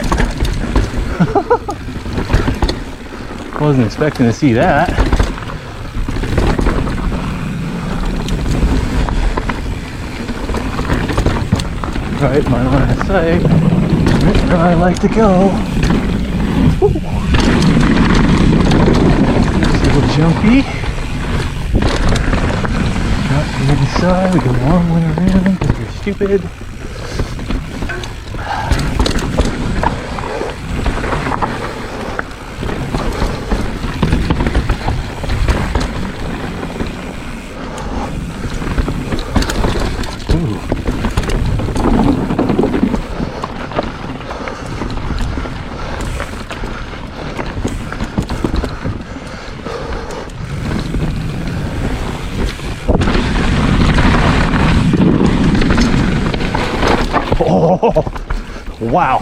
it. Wasn't expecting to see that. Right, my line of sight. That's where I like to go. Woo. It's a little jumpy. Got to the inside, we go a long way around because we're stupid. Oh, wow.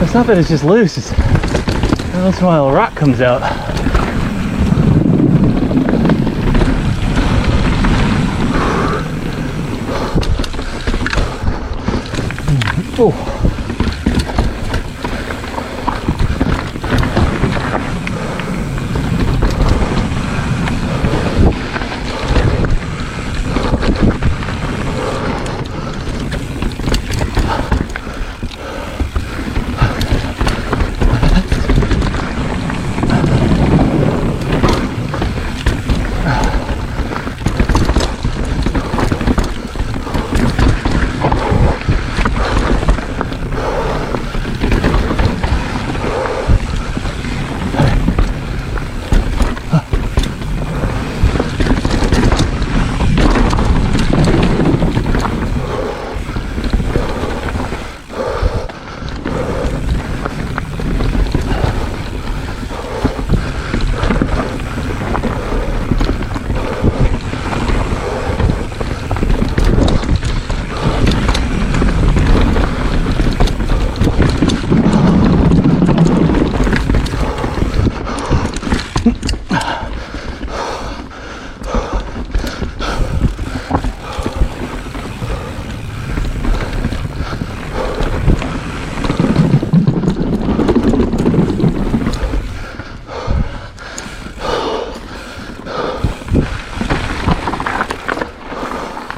It's not that it's just loose, it's every once in a while a rock comes out. Oh.